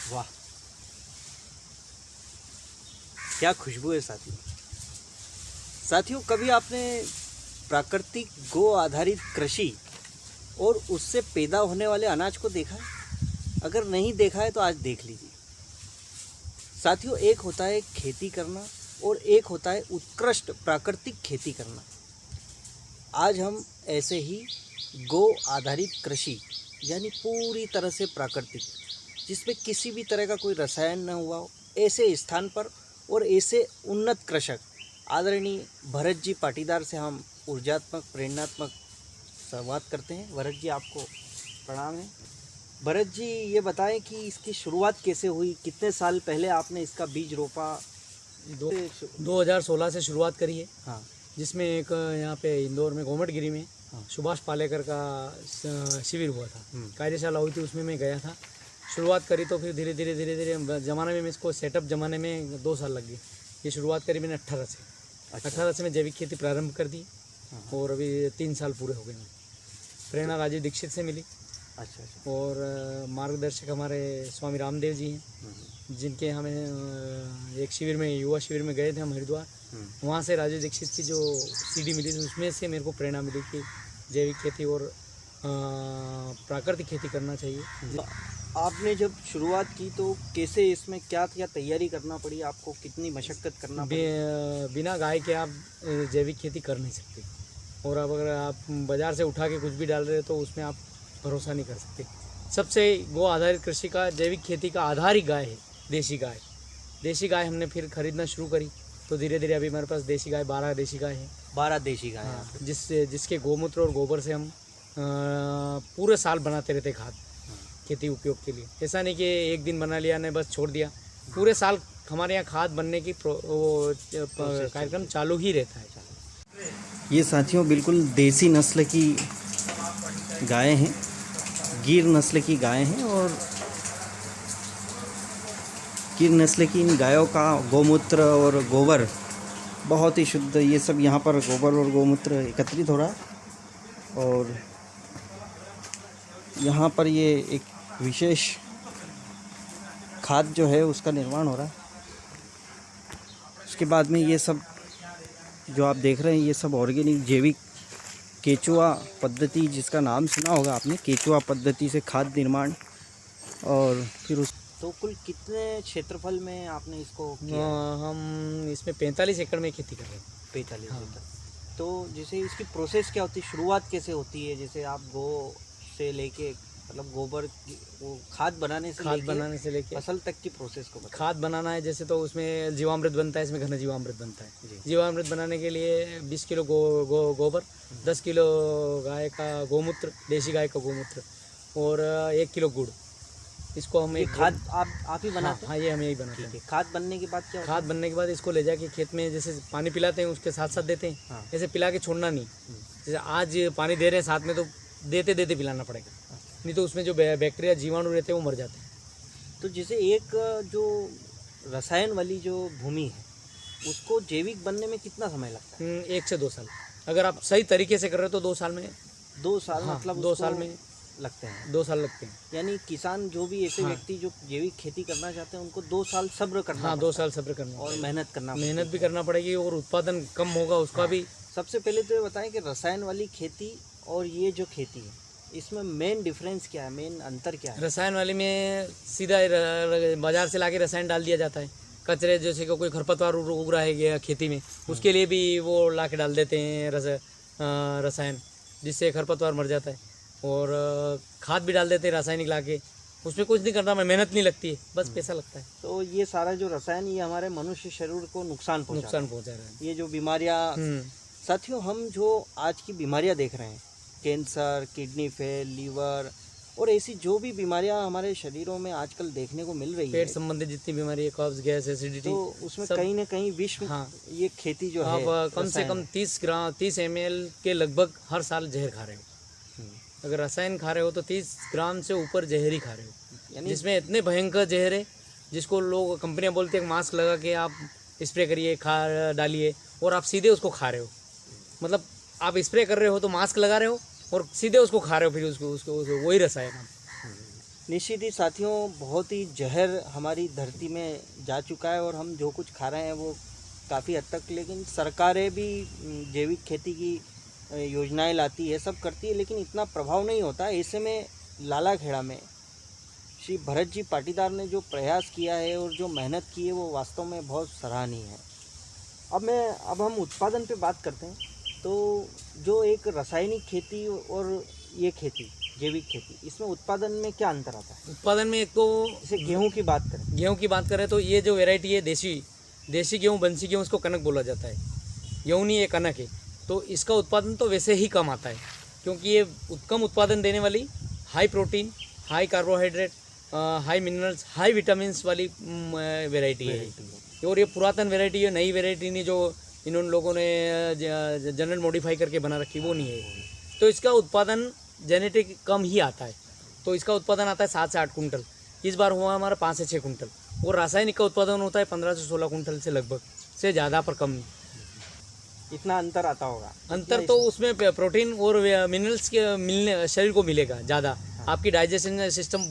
वाह, क्या खुशबू है साथियों। साथियों, कभी आपने प्राकृतिक गो आधारित कृषि और उससे पैदा होने वाले अनाज को देखा है? अगर नहीं देखा है तो आज देख लीजिए। साथियों, एक होता है खेती करना और एक होता है उत्कृष्ट प्राकृतिक खेती करना। आज हम ऐसे ही गो आधारित कृषि यानी पूरी तरह से प्राकृतिक, जिसमें किसी भी तरह का कोई रसायन न हुआ हो, ऐसे स्थान पर और ऐसे उन्नत कृषक आदरणीय भरत जी पाटीदार से हम ऊर्जात्मक प्रेरणात्मक संवाद करते हैं। भरत जी, आपको प्रणाम है। भरत जी, ये बताएं कि इसकी शुरुआत कैसे हुई, कितने साल पहले आपने इसका बीज रोपा? 2016 से शुरुआत करी है। हाँ, जिसमें एक यहाँ पे इंदौर में गोमटगिरी में हाँ। सुभाष पालेकर का शिविर हुआ था, कार्यशाला हुई थी, उसमें मैं गया था। शुरुआत करी तो फिर धीरे धीरे ज़माने में इसको सेटअप जमाने में 2 साल लग गए। ये शुरुआत करी मैंने 18 से। अच्छा। 18 से मैं जैविक खेती प्रारंभ कर दी और अभी 3 साल पूरे हो गए। प्रेरणा राजीव दीक्षित से मिली। अच्छा। और मार्गदर्शक हमारे स्वामी रामदेव जी हैं, जिनके हमें एक शिविर में, युवा शिविर में गए थे हम हरिद्वार। वहाँ से राजीव दीक्षित की जो सीडी मिली थी, उसमें से मेरे को प्रेरणा मिली कि जैविक खेती और प्राकृतिक खेती करना चाहिए। आपने जब शुरुआत की तो कैसे, इसमें क्या क्या तैयारी करना पड़ी आपको, कितनी मशक्क़त करना पड़ी? बिना गाय के आप जैविक खेती कर नहीं सकते। और अब अगर आप बाज़ार से उठा के कुछ भी डाल रहे हो तो उसमें आप भरोसा नहीं कर सकते। सबसे गो आधारित कृषि का, जैविक खेती का आधार ही गाय है, देसी गाय। देसी गाय हमने फिर खरीदना शुरू करी तो धीरे धीरे अभी हमारे पास देसी गाय 12 देसी गाय है। 12 देसी गाय। हाँ, जिसके गोमूत्र और गोबर से हम पूरे साल बनाते रहते खाद खेती उपयोग के लिए। ऐसा नहीं कि एक दिन बना लिया ने बस छोड़ दिया, पूरे साल हमारे यहाँ खाद बनने की कार्यक्रम चालू ही रहता है। ये साथियों बिल्कुल देसी नस्ल की गाय हैं, गिर नस्ल की गाय हैं। और गिर नस्ल की इन गायों का गोमूत्र और गोबर बहुत ही शुद्ध, ये सब यहाँ पर गोबर और गोमूत्र एकत्रित हो रहा है। और यहाँ पर ये एक विशेष खाद जो है उसका निर्माण हो रहा है। उसके बाद में ये सब जो आप देख रहे हैं, ये सब ऑर्गेनिक जैविक केचुआ पद्धति, जिसका नाम सुना होगा आपने, केचुआ पद्धति से खाद निर्माण। और फिर उस तो कुल कितने क्षेत्रफल में आपने इसको किया? हम इसमें 45 एकड़ में खेती कर रहे हैं। 45 एकड़। तो जैसे इसकी प्रोसेस क्या होती है, शुरुआत कैसे होती है? जैसे आप गो से लेके, मतलब गोबर वो खाद बनाने से लेके फसल तक की प्रोसेस को बताएं। खाद बनाना है जैसे तो उसमें जीवामृत बनता है, इसमें घन जीवामृत बनता है। जीवामृत बनाने के लिए 20 किलो गोबर, 10 किलो गाय का गोमूत्र, देसी गाय का गोमूत्र, और 1 किलो गुड़। इसको हम एक खाद आप ही बनाते हैं? हाँ, ये हम यही बनाते हैं। खाद बनने के बाद क्या होता है? खाद बनने के बाद इसको ले जाके खेत में जैसे पानी पिलाते हैं उसके साथ साथ देते हैं। हाँ। ऐसे पिला के छोड़ना नहीं, जैसे आज पानी दे रहे हैं साथ में तो देते पिलाना पड़ेगा, नहीं तो उसमें जो बैक्टीरिया जीवाणु रहते हैं वो मर जाते हैं। तो जैसे एक जो रसायन वाली जो भूमि है, उसको जैविक बनने में कितना समय लगता है? 1 से 2 साल। अगर आप सही तरीके से कर रहे हो तो 2 साल में। 2 साल? हाँ, मतलब 2 साल में लगते हैं। 2 साल लगते हैं। यानी किसान जो भी ऐसे व्यक्ति जो जैविक खेती करना चाहते हैं, उनको 2 साल सब्र करना। हाँ, 2 साल सब्र करना और मेहनत भी करना पड़ेगी और उत्पादन कम होगा उसका भी। सबसे पहले तो ये बताएं कि रसायन वाली खेती और ये जो खेती है, इसमें मेन डिफरेंस क्या है, मेन अंतर क्या है? रसायन वाली में सीधा बाजार से लाके रसायन डाल दिया जाता है। कचरे जैसे कि कोई खरपतवार उग रहा है खेती में, उसके लिए भी वो लाके डाल देते हैं रसायन, जिससे खरपतवार मर जाता है। और खाद भी डाल देते हैं रासायनिक लाके, उसमें कुछ नहीं करना, मेहनत नहीं लगती है, बस पैसा लगता है। तो ये सारा जो रसायन, ये हमारे मनुष्य शरीर को नुकसान पहुंचा रहा है। ये जो बीमारियाँ, साथियों, हम जो आज की बीमारियाँ देख रहे हैं, कैंसर, किडनी फेल, लीवर और ऐसी जो भी बीमारियां हमारे शरीरों में आजकल देखने को मिल रही है, पेट संबंधित जितनी बीमारी है, कब्ज, गैस, एसिडिटी, तो उसमें कहीं ना कहीं विश्व ये खेती जो है, आप कम से कम 30 ml के लगभग हर साल जहर खा रहे हो। अगर रसायन खा रहे हो तो 30 ग्राम से ऊपर जहर ही खा रहे हो, जिसमें इतने भयंकर जहर है जिसको लोग, कंपनियां बोलते हैं मास्क लगा के आप स्प्रे करिए, डालिए, और आप सीधे उसको खा रहे हो। मतलब आप स्प्रे कर रहे हो तो मास्क लगा रहे हो और सीधे उसको खा रहे हो, फिर उसको वही रसायन। निश्चित ही साथियों, बहुत ही जहर हमारी धरती में जा चुका है और हम जो कुछ खा रहे हैं वो काफ़ी हद तक, लेकिन सरकारें भी जैविक खेती की योजनाएं लाती है, सब करती है, लेकिन इतना प्रभाव नहीं होता। ऐसे में लालाखेड़ा में श्री भरत जी पाटीदार ने जो प्रयास किया है और जो मेहनत की है वो वास्तव में बहुत सराहनीय है। अब हम उत्पादन पे बात करते हैं। तो जो एक रासायनिक खेती और ये खेती जैविक खेती, इसमें उत्पादन में क्या अंतर आता है? उत्पादन में एक तो जैसे गेहूं की बात करें तो ये जो वैरायटी है देसी गेहूँ, बंसी गेहूँ, इसको कनक बोला जाता है। गेहूँ नहीं, ये कनक है। तो इसका उत्पादन तो वैसे ही कम आता है, क्योंकि ये कम उत्पादन देने वाली, high protein, high carbohydrate, high minerals, high vitamins वाली वैरायटी है। और ये पुरातन वैरायटी है, नई वैरायटी नहीं जो इन्होंने लोगों ने जनरल मॉडिफाई करके बना रखी, वो नहीं है। तो इसका उत्पादन जेनेटिक कम ही आता है। तो इसका उत्पादन आता है 7 से 8 कुंटल। इस बार हुआ हमारा 5 से 6 कुंटल। और रासायनिक का उत्पादन होता है 15 से 16 कुंटल से लगभग, से ज़्यादा पर कम। इतना अंतर आता होगा? अंतर तो उसमें प्रोटीन और मिनरल्स के मिलने शरीर को मिलेगा ज़्यादा। आपकी डाइजेशन सिस्टम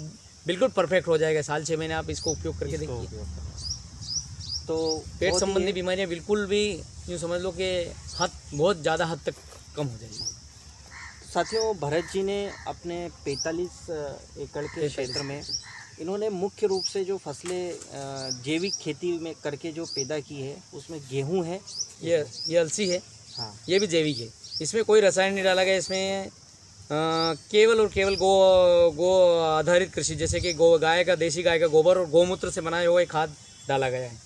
बिल्कुल परफेक्ट हो जाएगा। साल 6 महीने आप इसको उपयोग करके देखिए, तो पेट संबंधी बीमारियां बिल्कुल भी यूँ समझ लो कि बहुत ज़्यादा हद तक कम हो जाएगी। साथियों, भरत जी ने अपने 45 एकड़ के क्षेत्र में इन्होंने मुख्य रूप से जो फसलें जैविक खेती में करके जो पैदा की है, उसमें गेहूं है, ये अलसी है, हाँ, ये भी जैविक है। इसमें कोई रसायन नहीं डाला गया। इसमें केवल और केवल गो आधारित कृषि, जैसे कि देसी गाय का गोबर और गौमूत्र से बनाया हुआ खाद डाला गया है।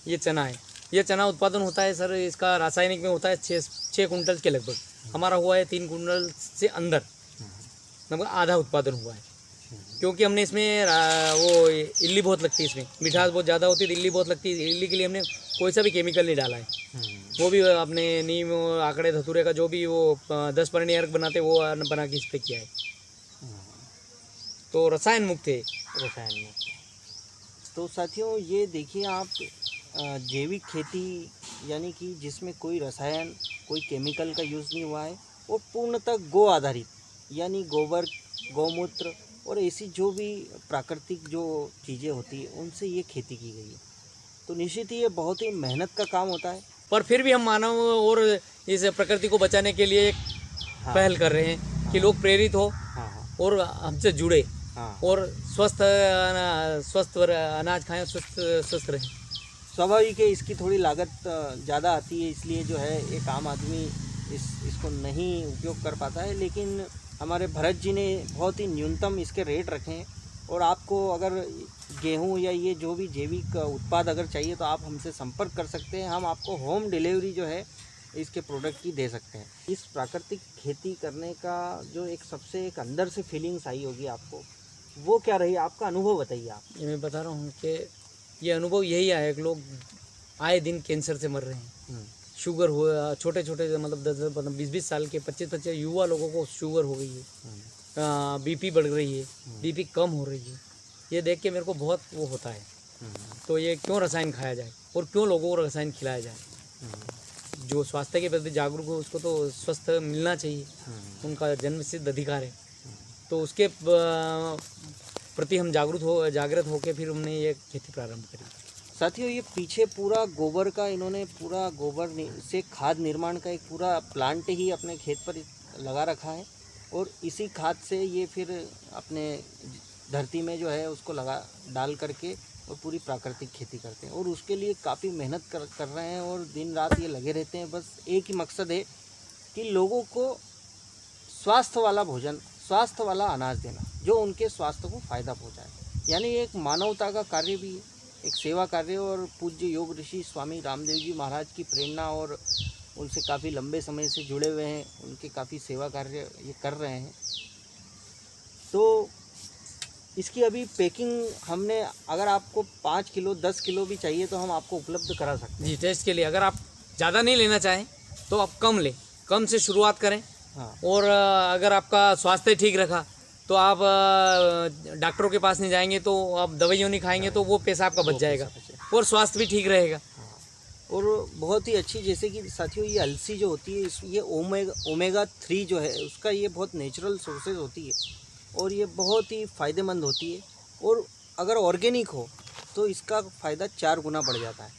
ये चना है। ये चना उत्पादन होता है सर, इसका रासायनिक में होता है 6 कुंटल के लगभग। हमारा हुआ है 3 कुंटल से अंदर, लगभग आधा उत्पादन हुआ है। क्योंकि हमने इसमें वो इल्ली बहुत लगती है, इसमें मिठास बहुत ज़्यादा होती है, इल्ली बहुत लगती है। इल्ली के लिए हमने कोई सा भी केमिकल नहीं डाला है। वो भी अपने नीम आंकड़े धतूरे का जो भी वो 10 परणी अर्क बनाते वो बना के इस पर किया है। तो रसायन मुक्त है। रसायन मुक्त। तो साथियों, ये देखिए आप, जैविक खेती यानी कि जिसमें कोई रसायन, कोई केमिकल का यूज़ नहीं हुआ है और पूर्णतः गो आधारित, यानी गोबर, गौमूत्र और ऐसी जो भी प्राकृतिक जो चीज़ें होती हैं उनसे ये खेती की गई है। तो निश्चित ही ये बहुत ही मेहनत का काम होता है, पर फिर भी हम मानव और इस प्रकृति को बचाने के लिए एक पहल कर रहे हैं कि लोग प्रेरित हो और हमसे जुड़े और स्वस्थ अनाज खाएं, स्वस्थ रहें। स्वाभाविक है, इसकी थोड़ी लागत ज़्यादा आती है, इसलिए जो है एक आम आदमी इसको नहीं उपयोग कर पाता है। लेकिन हमारे भरत जी ने बहुत ही न्यूनतम इसके रेट रखे हैं और आपको अगर गेहूं या ये जो भी जैविक उत्पाद अगर चाहिए तो आप हमसे संपर्क कर सकते हैं। हम आपको होम डिलीवरी जो है इसके प्रोडक्ट की दे सकते हैं। इस प्राकृतिक खेती करने का जो एक सबसे एक अंदर से फीलिंग्स आई होगी आपको, वो क्या रही? आपका अनुभव बताइए आप। ये मैं बता रहा हूँ कि ये अनुभव यही आया कि लोग आए दिन कैंसर से मर रहे हैं। शुगर हुआ, छोटे छोटे मतलब 10-10, 20-20 साल के 25-25 युवा लोगों को शुगर हो गई है, बीपी बढ़ रही है, बीपी कम हो रही है। ये देख के मेरे को बहुत वो होता है। तो ये क्यों रसायन खाया जाए और क्यों लोगों को रसायन खिलाया जाए? जो स्वास्थ्य के प्रति जागरूक हो उसको तो स्वस्थ मिलना चाहिए, उनका जन्म सिद्ध अधिकार है। तो उसके प्रति हम जागृत होकर फिर हमने ये खेती प्रारंभ करी। साथियों, ये पीछे पूरा गोबर का, इन्होंने पूरा गोबर से खाद निर्माण का एक पूरा प्लांट ही अपने खेत पर लगा रखा है और इसी खाद से ये फिर अपने धरती में जो है उसको डाल करके और पूरी प्राकृतिक खेती करते हैं और उसके लिए काफ़ी मेहनत कर रहे हैं और दिन रात ये लगे रहते हैं। बस एक ही मकसद है कि लोगों को स्वास्थ्य वाला भोजन, स्वास्थ्य वाला अनाज देना जो उनके स्वास्थ्य को फ़ायदा पहुँचाए। यानी एक मानवता का कार्य भी है, एक सेवा कार्य। और पूज्य योग ऋषि स्वामी रामदेव जी महाराज की प्रेरणा और उनसे काफ़ी लंबे समय से जुड़े हुए हैं, उनके काफ़ी सेवा कार्य ये कर रहे हैं। तो इसकी अभी पैकिंग हमने, अगर आपको 5 किलो 10 किलो भी चाहिए तो हम आपको उपलब्ध करा सकते हैं जी। टेस्ट के लिए अगर आप ज़्यादा नहीं लेना चाहें तो आप कम लें, कम से शुरुआत करें। और अगर आपका स्वास्थ्य ठीक रखा तो आप डॉक्टरों के पास नहीं जाएंगे, तो आप दवाइयों नहीं खाएंगे, तो वो पैसा आपका बच जाएगा और स्वास्थ्य भी ठीक रहेगा। और बहुत ही अच्छी, जैसे कि साथियों ये अलसी जो होती है, ये ओमेगा 3 जो है उसका ये बहुत नेचुरल सोर्सेज होती है और ये बहुत ही फ़ायदेमंद होती है। और अगर ऑर्गेनिक हो तो इसका फ़ायदा 4 गुना बढ़ जाता है।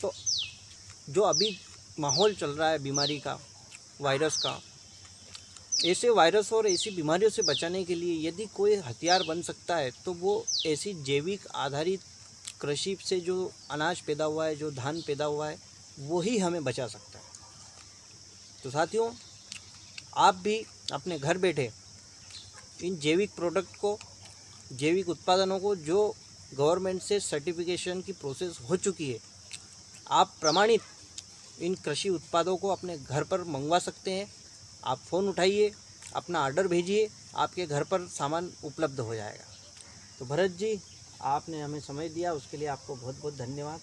तो जो अभी माहौल चल रहा है बीमारी का, वायरस का, ऐसे वायरस और ऐसी बीमारियों से बचाने के लिए यदि कोई हथियार बन सकता है तो वो ऐसी जैविक आधारित कृषि से जो अनाज पैदा हुआ है, जो धान पैदा हुआ है, वो ही हमें बचा सकता है। तो साथियों, आप भी अपने घर बैठे इन जैविक प्रोडक्ट को, जैविक उत्पादनों को, जो गवर्नमेंट से सर्टिफिकेशन की प्रोसेस हो चुकी है, आप प्रमाणित इन कृषि उत्पादों को अपने घर पर मंगवा सकते हैं। आप फ़ोन उठाइए, अपना ऑर्डर भेजिए, आपके घर पर सामान उपलब्ध हो जाएगा। तो भरत जी, आपने हमें समय दिया, उसके लिए आपको बहुत बहुत धन्यवाद।